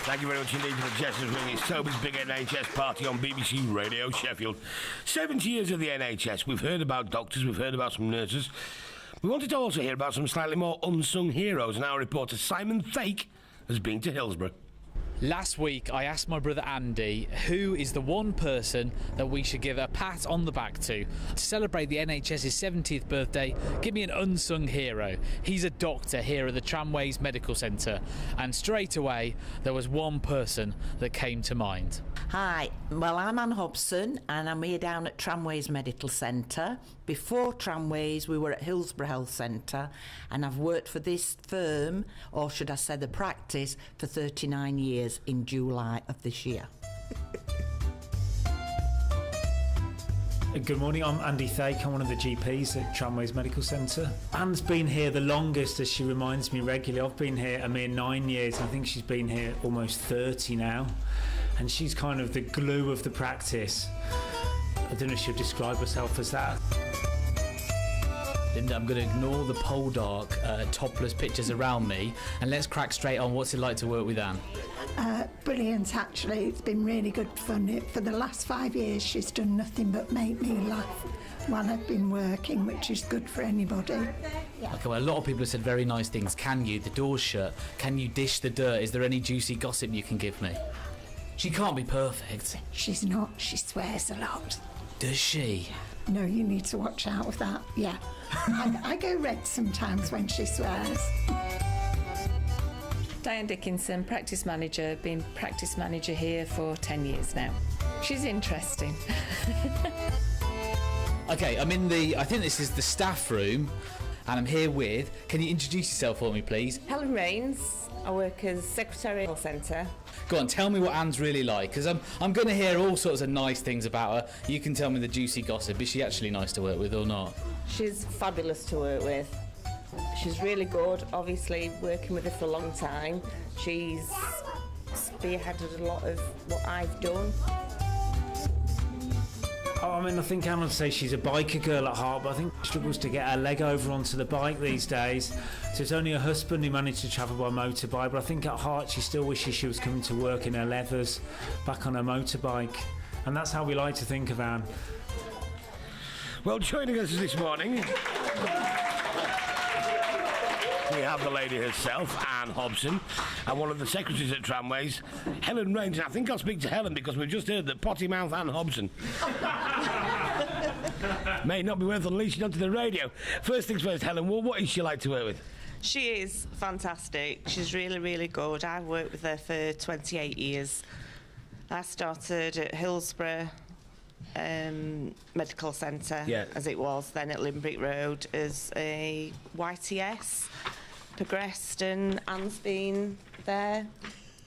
Thank you very much indeed for the Jester's Ring. It's Toby's big NHS party on BBC Radio Sheffield. 70 years of the NHS. We've heard about doctors, we've heard about some nurses. We wanted to also hear about some slightly more unsung heroes, and our reporter Simon Thake has been to Hillsborough. Last week I asked my brother Andy who is the one person that we should give a pat on the back to celebrate the NHS's 70th birthday. Give me an unsung hero. He's a doctor here at the Tramways Medical Centre, and straight away there was one person that came to mind. Hi, well, I'm Anne Hobson and I'm here down at Tramways Medical Centre. Before Tramways we were at Hillsborough Health Centre, and I've worked for this firm, or should I say the practice, for 39 years in July of this year. Good morning, I'm Andy Thake. I'm one of the GPs at Tramways Medical Centre. Anne's been here the longest, as she reminds me regularly. I've been here a mere 9 years, and I think she's been here almost 30 now. And she's kind of the glue of the practice. I don't know if she'll describe herself as that. Linda, I'm going to ignore the pole dark, topless pictures around me, and let's crack straight on. What's it like to work with Anne? Brilliant, actually. It's been really good fun. For the last 5 years, she's done nothing but make me laugh while I've been working, which is good for anybody. Yeah. Okay, well, a lot of people have said very nice things. Can you? The door's shut. Can you dish the dirt? Is there any juicy gossip you can give me? She can't be perfect. She's not. She swears a lot. Does she? No, you need to watch out with that. Yeah. I go red sometimes when she swears. Diane Dickinson, practice manager, been practice manager here for 10 years now. She's interesting. Okay, I think this is the staff room, and I'm here with, can you introduce yourself for me, please? Helen Rains, I work as secretary at the centre. Go on, tell me what Anne's really like, because I'm going to hear all sorts of nice things about her. You can tell me the juicy gossip. Is she actually nice to work with or not? She's fabulous to work with. She's really good, obviously, working with her for a long time. She's spearheaded a lot of what I've done. I think Anne would say she's a biker girl at heart, but I think she struggles to get her leg over onto the bike these days. So it's only her husband who managed to travel by motorbike, but I think at heart she still wishes she was coming to work in her leathers, back on her motorbike. And that's how we like to think of Anne. Well, joining us this morning, we have the lady herself, Anne Hobson, and one of the secretaries at Tramways, Helen Rains. And I think I'll speak to Helen because we've just heard that potty mouth Anne Hobson may not be worth unleashing onto the radio. First things first, Helen, what is she like to work with? She is fantastic. She's really, really good. I've worked with her for 28 years. I started at Hillsborough Medical Centre, as it was, then at Limbrick Road as a YTS. Progressed, and Anne's been there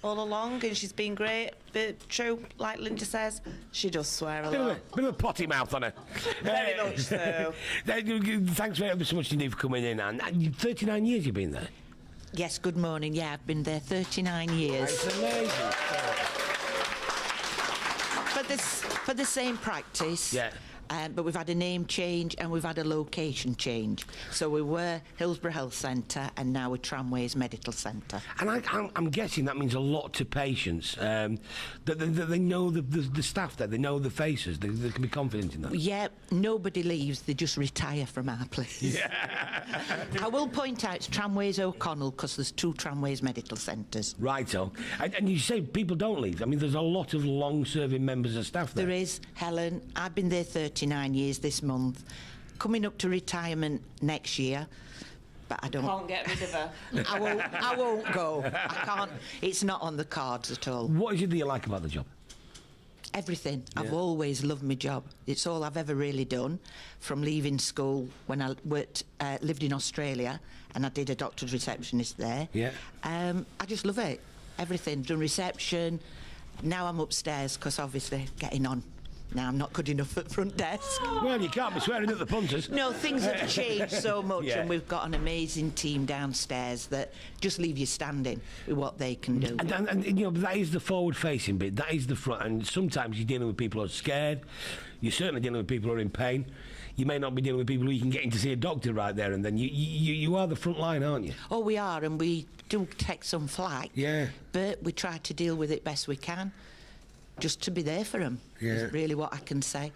all along, and she's been great. But true, like Linda says, she does swear a lot. Bit of a potty mouth on her. Very much so. Thanks very much indeed for coming in, Anne. 39 years you've been there? Yes, good morning. Yeah, I've been there 39 years. That's amazing. For the same practice. Yeah. But we've had a name change and we've had a location change. So we were Hillsborough Health Centre and now we're Tramways Medical Centre. And I'm guessing that means a lot to patients, that they know the staff there, they know the faces, they can be confident in that. Yeah, nobody leaves, they just retire from our place. Yeah. I will point out it's Tramways O'Connell because there's 2 Tramways Medical Centres. Right-o. And you say people don't leave. I mean, there's a lot of long-serving members of staff there. There is, Helen. I've been there 39 years this month, coming up to retirement next year, but I can't get rid of her. I won't go. I can't. It's not on the cards at all. What is it that you like about the job? Everything. Yeah. I've always loved my job. It's all I've ever really done. From leaving school when I lived in Australia and I did a doctor's receptionist there. Yeah. I just love it. Everything. Done reception. Now I'm upstairs because obviously getting on. Now, I'm not good enough at front desk. Well, you can't be swearing at the punters. No, things have changed so much, Yeah. and we've got an amazing team downstairs that just leave you standing with what they can do. And you know, that is the forward-facing bit. That is the front. And sometimes you're dealing with people who are scared. You're certainly dealing with people who are in pain. You may not be dealing with people who you can get in to see a doctor right there and then. You are the front line, aren't you? Oh, we are, and we do take some flack. Yeah. But we try to deal with it best we can, just to be there for them. Yeah. Is really what I can say.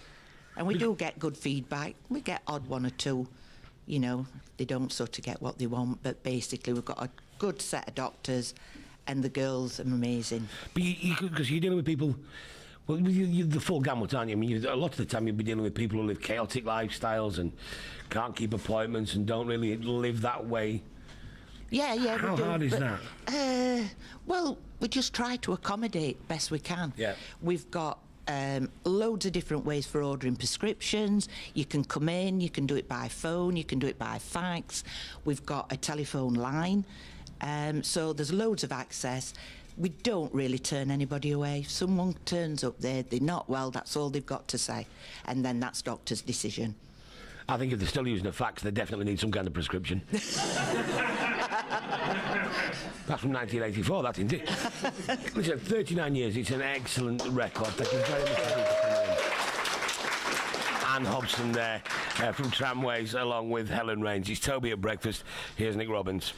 And we do get good feedback. We get odd one or two, you know, they don't sort of get what they want, but basically we've got a good set of doctors, and the girls are amazing. But because you're dealing with people. Well, you're the full gamut, aren't you? I mean, a lot of the time you'll be dealing with people who live chaotic lifestyles and can't keep appointments and don't really live that way. Yeah, How we do. hard is but, that? Well, we just try to accommodate best we can. Yeah. We've got loads of different ways for ordering prescriptions. You can come in, you can do it by phone, you can do it by fax. We've got a telephone line, so there's loads of access. We don't really turn anybody away. If someone turns up there, they're not well, that's all they've got to say. And then that's doctor's decision. I think if they're still using a fax, they definitely need some kind of prescription. That's from 1984, that isn't it? Listen, 39 years, it's an excellent record. Thank you very much for coming in. Anne Hobson there from Tramways, along with Helen Raines. It's Toby at Breakfast. Here's Nick Robbins.